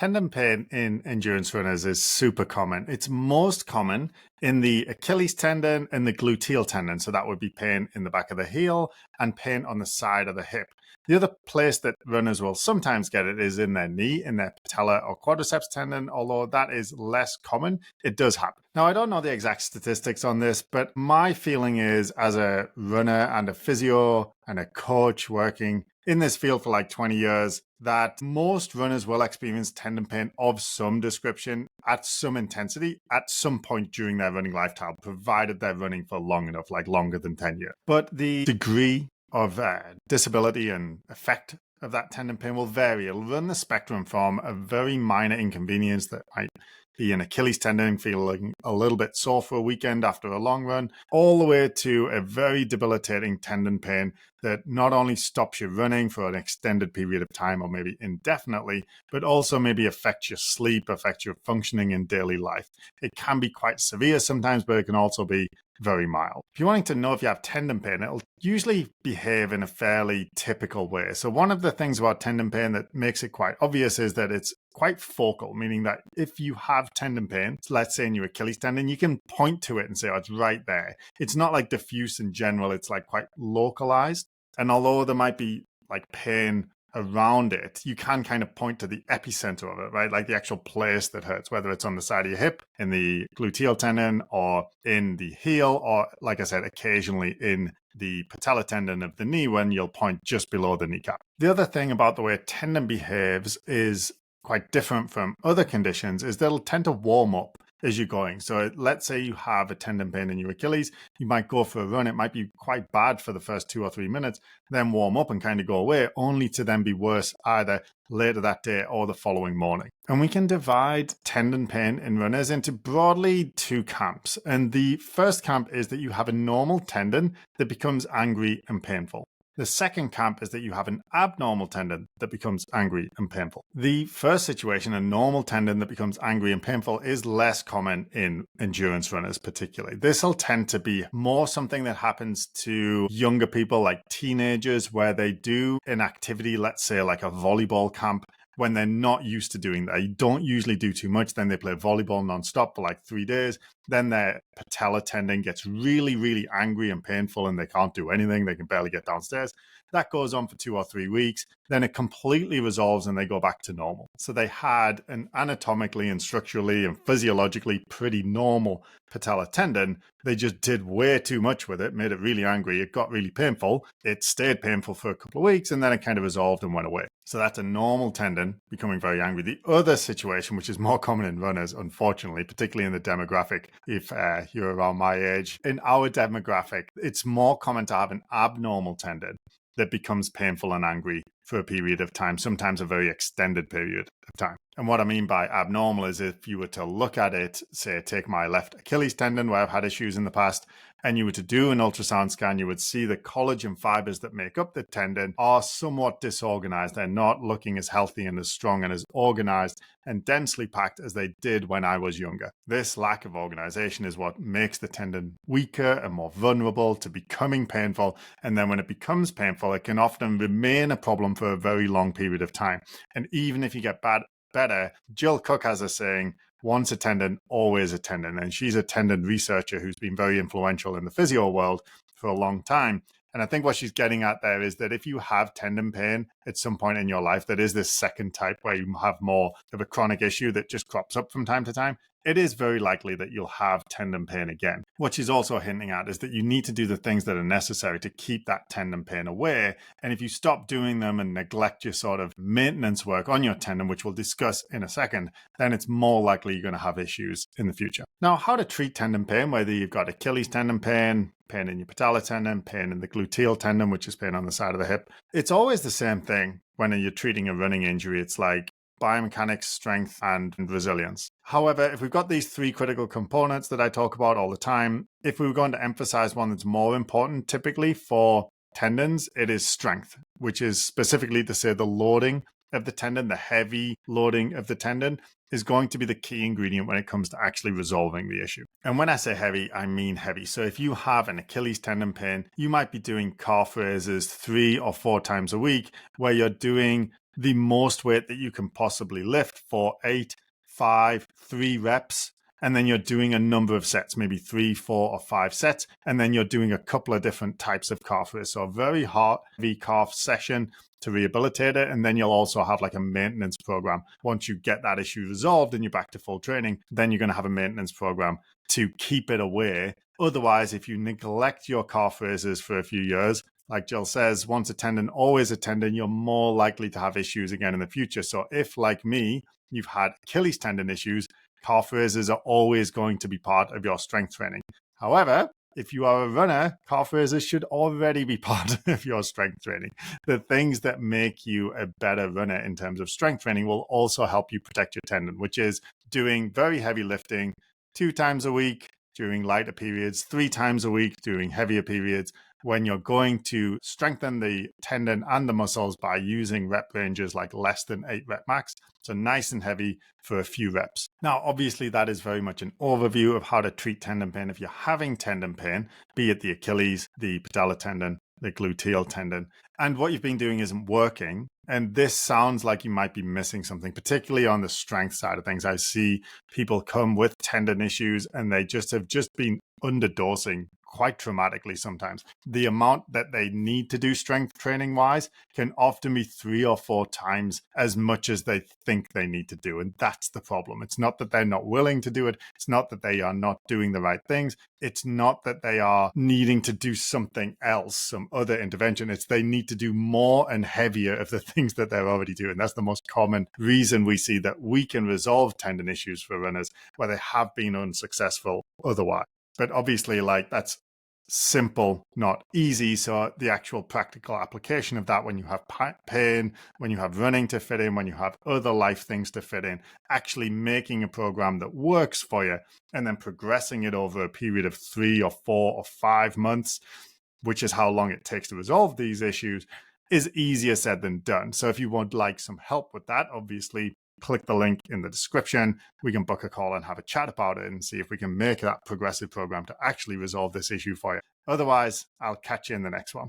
Tendon pain in endurance runners is super common. It's most common in the Achilles tendon and the gluteal tendon. So that would be pain in the back of the heel and pain on the side of the hip. The other place that runners will sometimes get it is in their knee, in their patella or quadriceps tendon, although that is less common. It does happen. Now, I don't know the exact statistics on this, but my feeling is, as a runner and a physio and a coach working in this field for like 20 years, that most runners will experience tendon pain of some description at some intensity at some point during their running lifetime, provided they're running for long enough, like longer than 10 years. But the degree of disability and effect of that tendon pain will vary. It'll run the spectrum from a very minor inconvenience that might be an Achilles tendon, feeling a little bit sore for a weekend after a long run, all the way to a very debilitating tendon pain that not only stops you running for an extended period of time or maybe indefinitely, but also maybe affects your sleep, affects your functioning in daily life. It can be quite severe sometimes, but it can also be very mild. If you're wanting to know if you have tendon pain, it'll usually behave in a fairly typical way. So one of the things about tendon pain that makes it quite obvious is that it's quite focal, meaning that if you have tendon pain, let's say in your Achilles tendon, you can point to it and say, oh, it's right there. It's not like diffuse in general, it's like quite localized. And although there might be like pain around it, you can kind of point to the epicenter of it, right? Like the actual place that hurts, whether it's on the side of your hip, in the gluteal tendon, or in the heel, or like I said, occasionally in the patella tendon of the knee when you'll point just below the kneecap. The other thing about the way a tendon behaves is quite different from other conditions, is they'll tend to warm up as you're going. So let's say you have a tendon pain in your Achilles, you might go for a run. It might be quite bad for the first 2 or 3 minutes, then warm up and kind of go away, only to then be worse either later that day or the following morning. And we can divide tendon pain in runners into broadly 2 camps. And the first camp is that you have a normal tendon that becomes angry and painful. The second camp is that you have an abnormal tendon that becomes angry and painful. The first situation, a normal tendon that becomes angry and painful, is less common in endurance runners particularly. This will tend to be more something that happens to younger people, like teenagers, where they do an activity, let's say like a volleyball camp, when they're not used to doing that. You don't usually do too much. Then they play volleyball nonstop for like 3 days. Then their patella tendon gets really, really angry and painful and they can't do anything. They can barely get downstairs. That goes on for 2 or 3 weeks. Then it completely resolves and they go back to normal. So they had an anatomically and structurally and physiologically pretty normal patella tendon. They just did way too much with it, made it really angry. It got really painful. It stayed painful for a couple of weeks and then it kind of resolved and went away. So that's a normal tendon becoming very angry. The other situation, which is more common in runners, unfortunately, particularly in the demographic, if you're around my age, in our demographic, it's more common to have an abnormal tendon that becomes painful and angry for a period of time, sometimes a very extended period of time. And what I mean by abnormal is if you were to look at it, say, take my left Achilles tendon where I've had issues in the past, and you were to do an ultrasound scan, you would see the collagen fibers that make up the tendon are somewhat disorganized. They're not looking as healthy and as strong and as organized and densely packed as they did when I was younger. This lack of organization is what makes the tendon weaker and more vulnerable to becoming painful. And then when it becomes painful, it can often remain a problem for a very long period of time. And even if you get better, Jill Cook has a saying, once a tendon, always a tendon. And she's a tendon researcher who's been very influential in the physio world for a long time. And I think what she's getting at there is that if you have tendon pain at some point in your life, that is this second type where you have more of a chronic issue that just crops up from time to time, it is very likely that you'll have tendon pain again. What she's also hinting at is that you need to do the things that are necessary to keep that tendon pain away. And if you stop doing them and neglect your sort of maintenance work on your tendon, which we'll discuss in a second, then it's more likely you're going to have issues in the future. Now, how to treat tendon pain, whether you've got Achilles tendon pain, pain in your patella tendon, pain in the gluteal tendon, which is pain on the side of the hip. It's always the same thing when you're treating a running injury. It's like biomechanics, strength, and resilience. However, if we've got these 3 critical components that I talk about all the time, if we were going to emphasize one that's more important, typically for tendons, it is strength, which is specifically to say the loading of the tendon, the heavy loading of the tendon is going to be the key ingredient when it comes to actually resolving the issue. And when I say heavy, I mean heavy. So if you have an Achilles tendon pain, you might be doing calf raises 3 or 4 times a week where you're doing the most weight that you can possibly lift for 8, 5, 3 reps. And then you're doing a number of sets, maybe 3, 4, or 5 sets. And then you're doing a couple of different types of calf raises. So a very heavy calf session to rehabilitate it. And then you'll also have like a maintenance program. Once you get that issue resolved and you're back to full training, then you're going to have a maintenance program to keep it away. Otherwise, if you neglect your calf raises for a few years, like Jill says, once a tendon, always a tendon, you're more likely to have issues again in the future. So if, like me, you've had Achilles tendon issues, calf raises are always going to be part of your strength training. However, if you are a runner, calf raises should already be part of your strength training. The things that make you a better runner in terms of strength training will also help you protect your tendon, which is doing very heavy lifting 2 times a week during lighter periods, 3 times a week during heavier periods, when you're going to strengthen the tendon and the muscles by using rep ranges like less than 8 rep max. So nice and heavy for a few reps. Now, obviously, that is very much an overview of how to treat tendon pain. If you're having tendon pain, be it the Achilles, the patellar tendon, the gluteal tendon, and what you've been doing isn't working, and this sounds like you might be missing something, particularly on the strength side of things. I see people come with tendon issues and they have been underdosing quite dramatically sometimes. The amount that they need to do strength training wise can often be 3 or 4 times as much as they think they need to do. And that's the problem. It's not that they're not willing to do it. It's not that they are not doing the right things. It's not that they are needing to do something else, some other intervention. It's they need to do more and heavier of the things that they're already doing. That's the most common reason we see that we can resolve tendon issues for runners where they have been unsuccessful otherwise. But obviously, like, that's simple, not easy. So the actual practical application of that, when you have pain, when you have running to fit in, when you have other life things to fit in, actually making a program that works for you and then progressing it over a period of 3 or 4 or 5 months, which is how long it takes to resolve these issues, is easier said than done. So if you would like some help with that, obviously click the link in the description. We can book a call and have a chat about it and see if we can make that progressive program to actually resolve this issue for you. Otherwise, I'll catch you in the next one.